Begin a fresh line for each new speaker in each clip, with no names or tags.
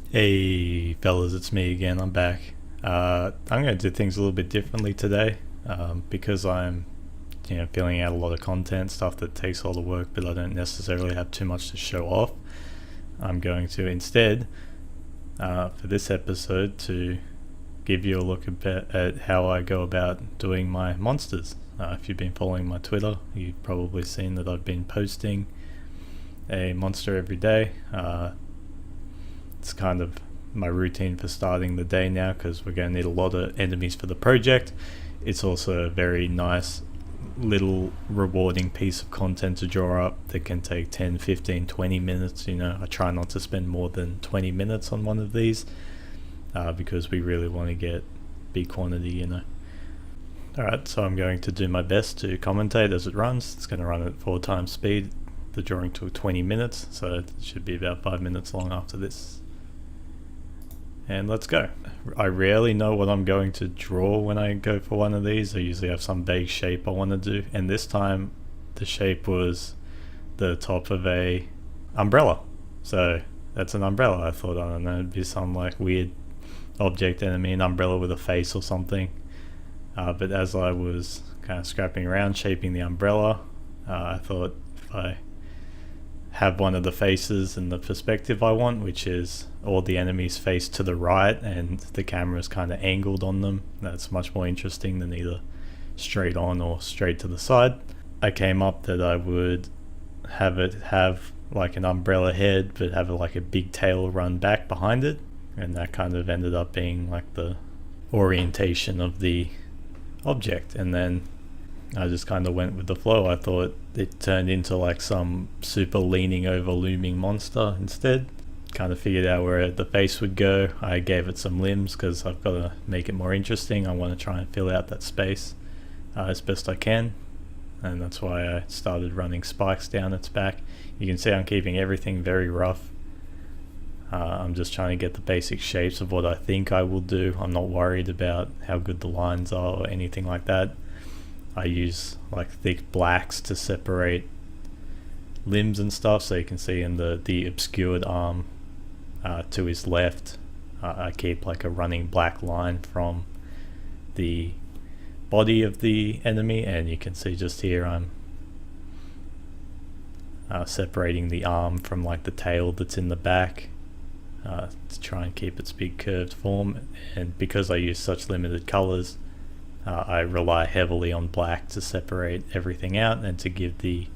Hey fellas, it's me again. I'm back. I'm going to do things a little bit differently today because I'm, filling out a lot of content, stuff that takes a lot of work, but I don't necessarily have too much to show off. I'm going to instead, for this episode, to give you a look at how I go about doing my monsters. If you've been following my Twitter, you've probably seen that I've been posting a monster every day. It's kind of my routine for starting the day now because we're going to need a lot of enemies for the project. It's also a very nice little rewarding piece of content to draw up that can take 10, 15, 20 minutes. I try not to spend more than 20 minutes on one of these because we really want to get big quantity. Alright, so I'm going to do my best to commentate as it runs. It's going to run at 4 times speed. The drawing took 20 minutes, so it should be about 5 minutes long after this. And let's go. I rarely know what I'm going to draw when I go for one of these. I usually have some vague shape I want to do, and this time the shape was the top of a umbrella. So that's an umbrella. I thought, I don't know, it'd be some like weird object enemy, an umbrella with a face or something. But as I was kind of scrapping around shaping the umbrella, I thought if I have one of the faces in the perspective I want, which is all the enemies face to the right and the camera is kind of angled on them, that's much more interesting than either straight on or straight to the side. I came up that I would have it have like an umbrella head but have like a big tail run back behind it, and that kind of ended up being like the orientation of the object. And then I just kind of went with the flow. I thought it turned into like some super leaning over looming monster instead. Kind of figured out where the face would go. I gave it some limbs because I've got to make it more interesting. I want to try and fill out that space as best I can, and that's why I started running spikes down its back. You can see I'm keeping everything very rough. I'm just trying to get the basic shapes of what I think I will do. I'm not worried about how good the lines are or anything like that. I use like thick blacks to separate limbs and stuff, so you can see in the obscured arm to his left, I keep like a running black line from the body of the enemy, and you can see just here I'm separating the arm from like the tail that's in the back to try and keep its big curved form. And because I use such limited colors, I rely heavily on black to separate everything out and to give the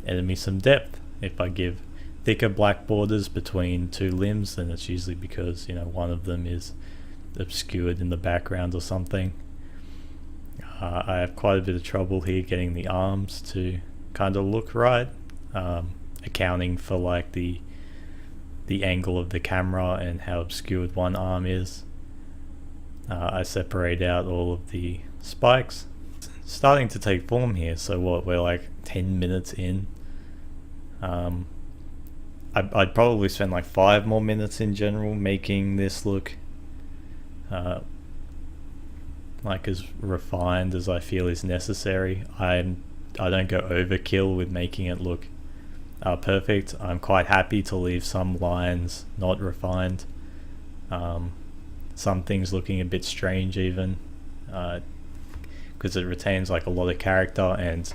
enemy some depth. If I give thicker black borders between two limbs, then it's usually because one of them is obscured in the background or something. I have quite a bit of trouble here getting the arms to kind of look right, accounting for like the angle of the camera and how obscured one arm is. I separate out all of the spikes. It's starting to take form here, so we're like 10 minutes in. I'd probably spend like 5 more minutes in general making this look like as refined as I feel is necessary. I don't go overkill with making it look perfect. I'm quite happy to leave some lines not refined, some things looking a bit strange even, because it retains like a lot of character, and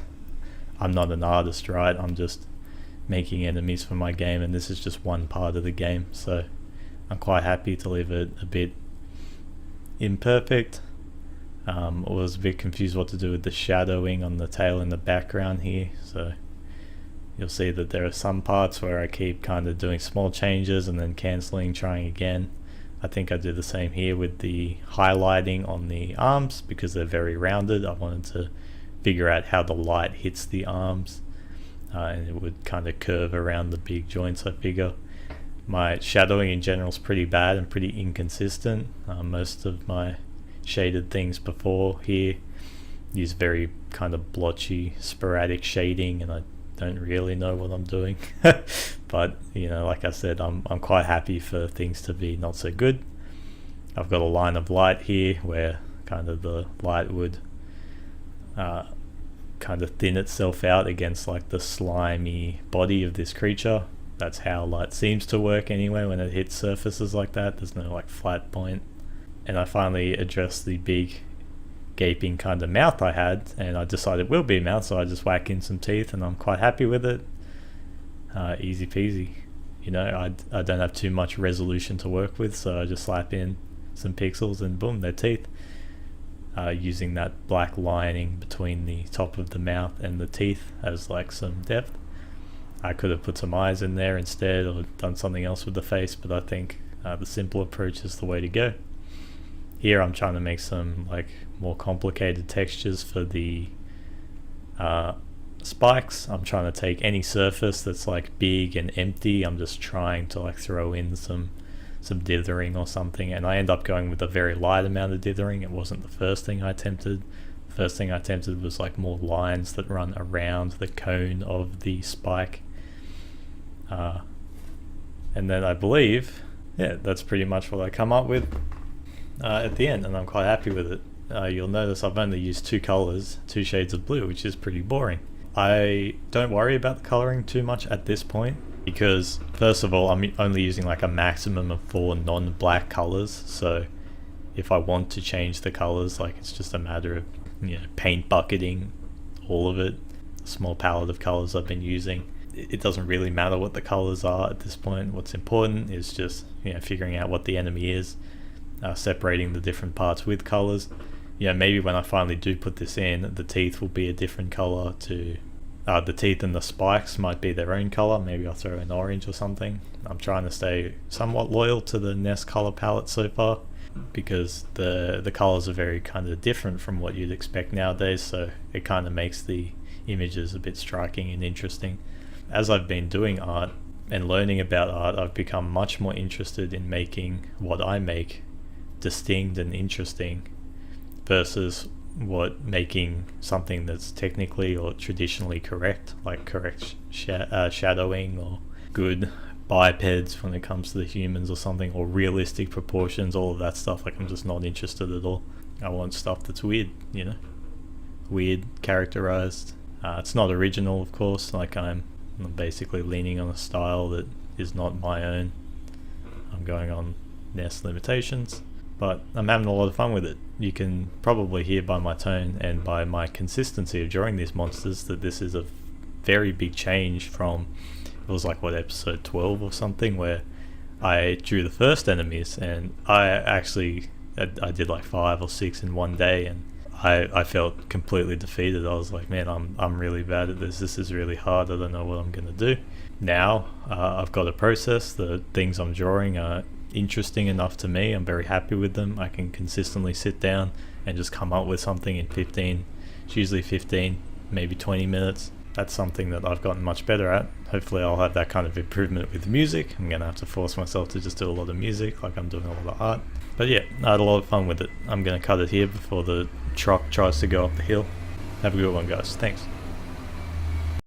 I'm not an artist, right? I'm just making enemies for my game, and this is just one part of the game, so I'm quite happy to leave it a bit imperfect. I was a bit confused what to do with the shadowing on the tail in the background here, so you'll see that there are some parts where I keep kind of doing small changes and then cancelling, trying again. I think I do the same here with the highlighting on the arms because they're very rounded. I wanted to figure out how the light hits the arms, and it would kind of curve around the big joints, I figure. My shadowing in general is pretty bad and pretty inconsistent. Most of my shaded things before here use very kind of blotchy, sporadic shading, and I don't really know what I'm doing. But like I said, I'm quite happy for things to be not so good. I've got a line of light here where kind of the light would kind of thin itself out against like the slimy body of this creature. That's how light seems to work anyway when it hits surfaces like that. There's no like flat point. And I finally addressed the big gaping kind of mouth I had, and I decided it will be a mouth, so I just whack in some teeth and I'm quite happy with it. Easy peasy. You know, I don't have too much resolution to work with, so I just slap in some pixels and boom, they're teeth. Using that black lining between the top of the mouth and the teeth as like some depth. I could have put some eyes in there instead, or done something else with the face, but I think the simple approach is the way to go. Here I'm trying to make some like more complicated textures for the spikes. I'm trying to take any surface that's like big and empty. I'm just trying to like throw in some dithering or something, and I end up going with a very light amount of dithering. It wasn't the first thing I attempted. The first thing I attempted was like more lines that run around the cone of the spike. And then I believe, yeah, that's pretty much what I come up with at the end, and I'm quite happy with it. You'll notice I've only used 2 colors, 2 shades of blue, which is pretty boring. I don't worry about the coloring too much at this point, because first of all, I'm only using like a maximum of 4 non-black colors, so if I want to change the colors, like it's just a matter of, you know, paint bucketing all of it. A small palette of colors I've been using. It doesn't really matter what the colors are at this point. What's important is just, you know, figuring out what the enemy is, separating the different parts with colors. You know, maybe when I finally do put this in, the teeth will be a different color to the teeth, and the spikes might be their own color. Maybe I'll throw an orange or something. I'm trying to stay somewhat loyal to the NES color palette so far, because the colors are very kind of different from what you'd expect nowadays, so it kind of makes the images a bit striking and interesting. As I've been doing art and learning about art, I've become much more interested in making what I make distinct and interesting versus making something that's technically or traditionally correct, like correct shadowing or good bipeds when it comes to the humans or something, or realistic proportions, all of that stuff. Like, I'm just not interested at all. I want stuff that's weird, you know, weird, characterized. It's not original, of course. Like, I'm basically leaning on a style that is not my own. I'm going on NES limitations, but I'm having a lot of fun with it. You can probably hear by my tone and by my consistency of drawing these monsters that this is a very big change from, it was like, what, episode 12 or something, where I drew the first enemies, and I did like 5 or 6 in one day, and I felt completely defeated. I was like, man, I'm really bad at this. This is really hard. I don't know what I'm gonna do. Now I've got a process. The things I'm drawing are interesting enough to me. I'm very happy with them. I can consistently sit down and just come up with something in 15, it's usually 15, maybe 20 minutes. That's something that I've gotten much better at. Hopefully I'll have that kind of improvement with music. I'm gonna have to force myself to just do a lot of music, like I'm doing a lot of art. But yeah, I had a lot of fun with it. I'm gonna cut it here before the truck tries to go up the hill. Have a good one, guys. Thanks.